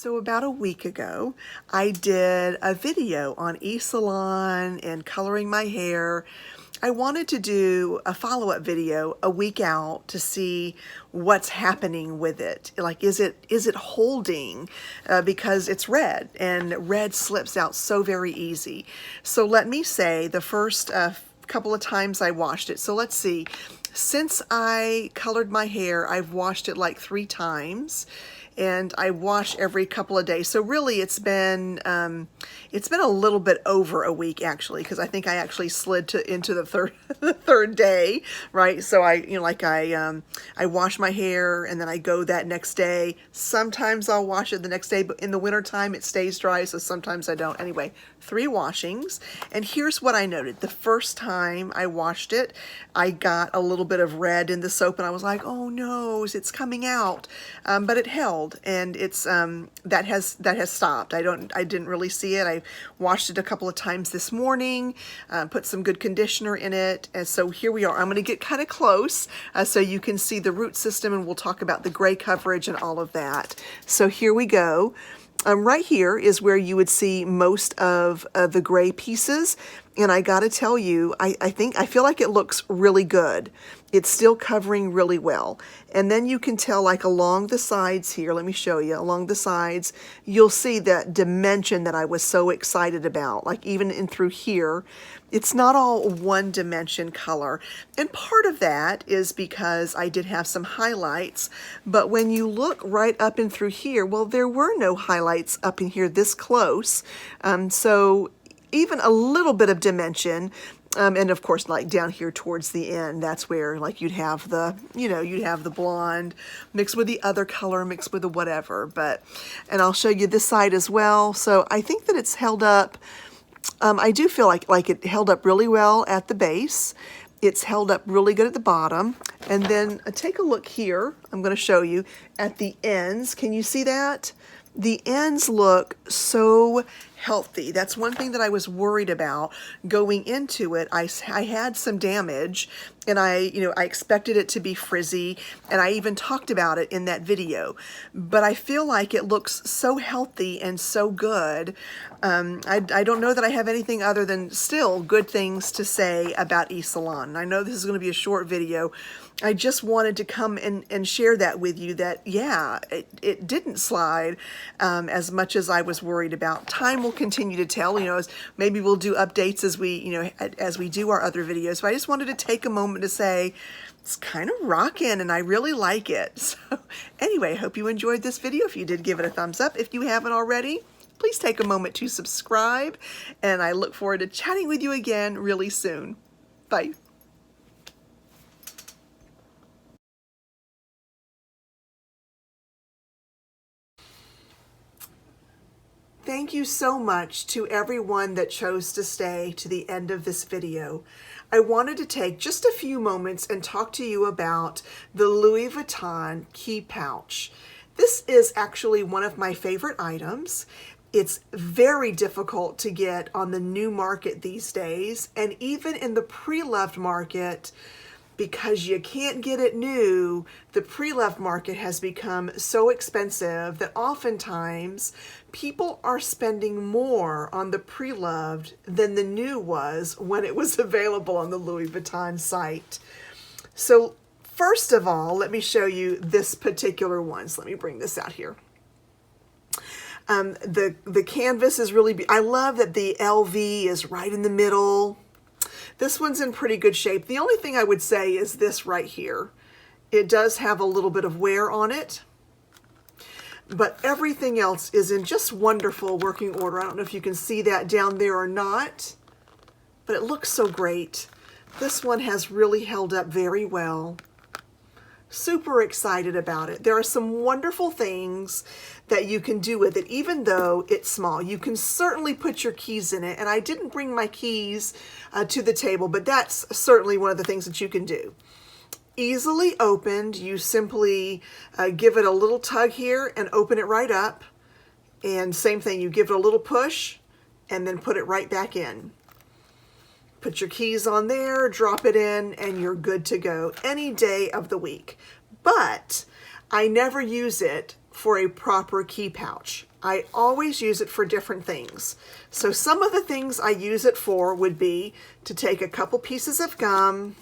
So about a week ago, I did a video on eSalon and coloring my hair. I wanted to do a follow-up video a week out to see what's happening with it. Like, is it holding? Because it's red, and red slips out so very easy. So let me say the first couple of times I washed it. So let's see. Since I colored my hair, I've washed it like 3 times. And I wash every couple of days. So really it's been a little bit over a week actually, because I think I actually slid into the third day, right? So I wash my hair and then I go that next day. Sometimes I'll wash it the next day, but in the winter time it stays dry, so sometimes I don't. Anyway, 3 washings. And here's what I noted. The first time I washed it, I got a little bit of red in the soap and I was like, oh no, it's coming out. But it held. And it's that has stopped. I didn't really see it. I washed it a couple of times this morning, put some good conditioner in it, and so here we are. I'm going to get kind of close so you can see the root system, and we'll talk about the gray coverage and all of that. So here we go. Right here is where you would see most of the gray pieces, and I gotta tell you, I feel like it looks really good. It's still covering really well. And then you can tell, like, along the sides here, let me show you, along the sides, you'll see that dimension that I was so excited about. Like, even in through here, it's not all one dimension color. And part of that is because I did have some highlights, but when you look right up and through here, well, there were no highlights up in here this close. So even a little bit of dimension, and of course, like down here towards the end, that's where like you'd have the blonde mixed with the other color, mixed with the whatever. And I'll show you this side as well. So I think that it's held up. I do feel like it held up really well at the base. It's held up really good at the bottom. And then take a look here. I'm going to show you at the ends. Can you see that? The ends look so healthy. That's one thing that I was worried about going into it. I had some damage, and I expected it to be frizzy, and I even talked about it in that video. But I feel like it looks so healthy and so good. I don't know that I have anything other than still good things to say about eSalon. I know this is going to be a short video. I just wanted to come and share that with you, that yeah, it didn't slide as much as I was worried about. Time will continue to tell, as maybe we'll do updates as we do our other videos. But I just wanted to take a moment to say it's kind of rocking and I really like it. So anyway, I hope you enjoyed this video. If you did, give it a thumbs up. If you haven't already, please take a moment to subscribe, and I look forward to chatting with you again really soon. Bye. Thank you so much to everyone that chose to stay to the end of this video. I wanted to take just a few moments and talk to you about the Louis Vuitton key pouch. This is actually one of my favorite items. It's very difficult to get on the new market these days, and even in the pre-loved market, because you can't get it new, the pre-loved market has become so expensive that oftentimes people are spending more on the pre-loved than the new was when it was available on the Louis Vuitton site. So first of all, let me show you this particular one. So let me bring this out here. The canvas is really, I love that the LV is right in the middle. This one's in pretty good shape. The only thing I would say is this right here. It does have a little bit of wear on it, but everything else is in just wonderful working order. I don't know if you can see that down there or not, but it looks so great. This one has really held up very well. Super excited about it. There are some wonderful things that you can do with it, even though it's small. You can certainly put your keys in it, and I didn't bring my keys to the table, but that's certainly one of the things that you can do. Easily opened. You simply give it a little tug here and open it right up, and same thing, you give it a little push and then put it right back in. Put your keys on there, drop it in, and you're good to go any day of the week. But I never use it for a proper key pouch. I always use it for different things. So some of the things I use it for would be to take a couple pieces of gum,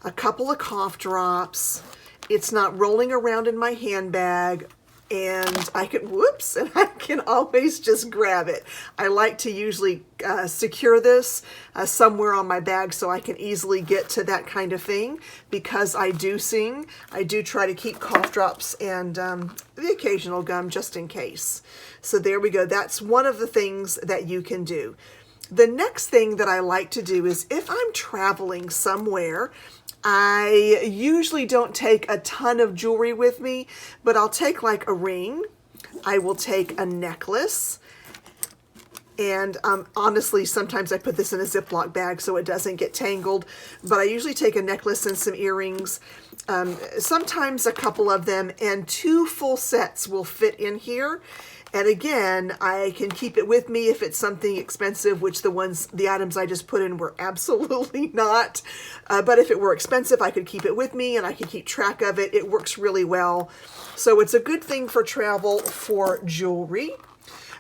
a couple of cough drops. It's not rolling around in my handbag, and I can always just grab it. I like to usually secure this somewhere on my bag so I can easily get to that kind of thing. Because I do sing, I do try to keep cough drops and the occasional gum just in case. So there we go. That's one of the things that you can do. The next thing that I like to do is if I'm traveling somewhere, I usually don't take a ton of jewelry with me, but I'll take like a ring. I will take a necklace. And honestly, sometimes I put this in a Ziploc bag so it doesn't get tangled. But I usually take a necklace and some earrings, sometimes a couple of them, and 2 full sets will fit in here. And again, I can keep it with me if it's something expensive, which the items I just put in were absolutely not. But if it were expensive, I could keep it with me and I could keep track of it. It works really well. So it's a good thing for travel for jewelry.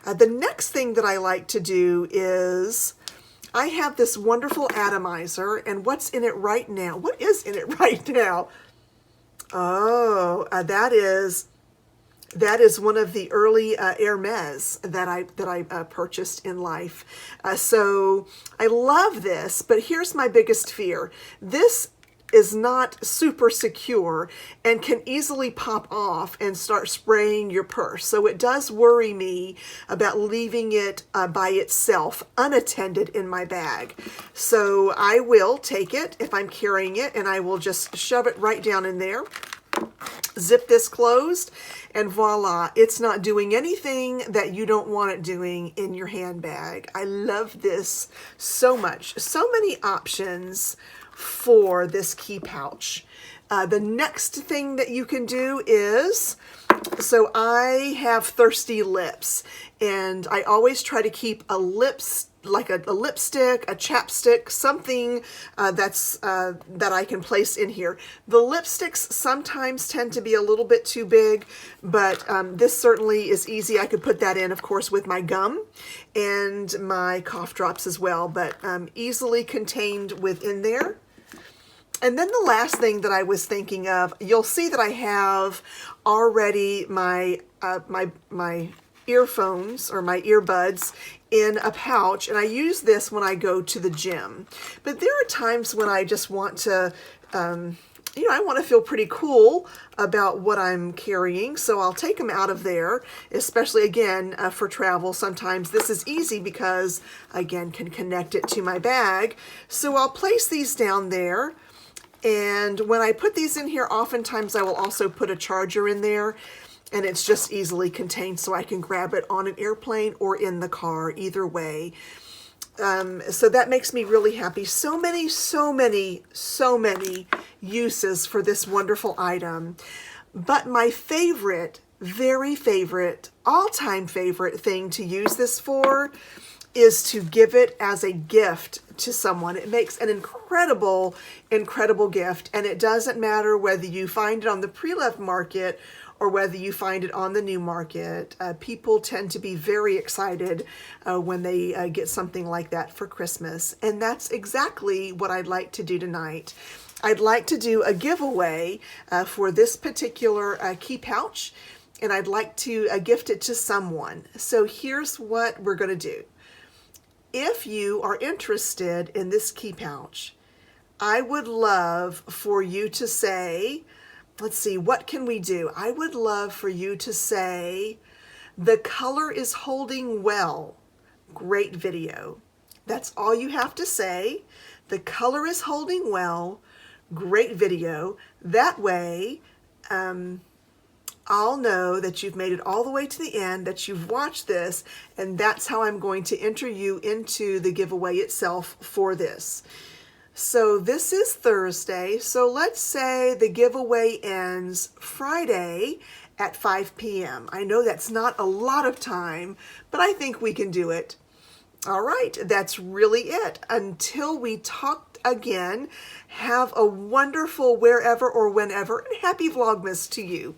The next thing that I like to do is I have this wonderful atomizer, and what's in it right now? What is in it right now? Oh, that is one of the early Hermes that I purchased in life. So I love this, but here's my biggest fear. This is not super secure and can easily pop off and start spraying your purse. So it does worry me about leaving it by itself unattended in my bag. So I will take it if I'm carrying it, and I will just shove it right down in there. Zip this closed, and voila, it's not doing anything that you don't want it doing in your handbag. I love this so much. So many options for this key pouch. The next thing that you can do is, so I have thirsty lips, and I always try to keep a lipstick, a chapstick, something that I can place in here. The lipsticks sometimes tend to be a little bit too big, but this certainly is easy. I could put that in, of course, with my gum and my cough drops as well, but easily contained within there. And then the last thing that I was thinking of, you'll see that I have already my my earphones or my earbuds in a pouch, and I use this when I go to the gym. But there are times when I just want to, I want to feel pretty cool about what I'm carrying, so I'll take them out of there, especially again for travel. Sometimes this is easy because, again, can connect it to my bag. So I'll place these down there. And when I put these in here, oftentimes I will also put a charger in there, and it's just easily contained so I can grab it on an airplane or in the car, either way. So that makes me really happy. So many uses for this wonderful item. But my favorite, very favorite, all-time favorite thing to use this for is to give it as a gift to someone. It makes an incredible, incredible gift, and it doesn't matter whether you find it on the pre-loved market or whether you find it on the new market. People tend to be very excited when they get something like that for Christmas, and that's exactly what I'd like to do tonight. I'd like to do a giveaway for this particular key pouch, and I'd like to gift it to someone. So here's what we're going to do. If you are interested in this key pouch, I would love for you to say, let's see, what can we do? I would love for you to say, the color is holding well. Great video. That's all you have to say. The color is holding well. Great video. That way, I'll know that you've made it all the way to the end, that you've watched this, and that's how I'm going to enter you into the giveaway itself for this. So this is Thursday, so let's say the giveaway ends Friday at 5 p.m. I know that's not a lot of time, but I think we can do it. All right, that's really it. Until we talk again, have a wonderful wherever or whenever, and happy Vlogmas to you.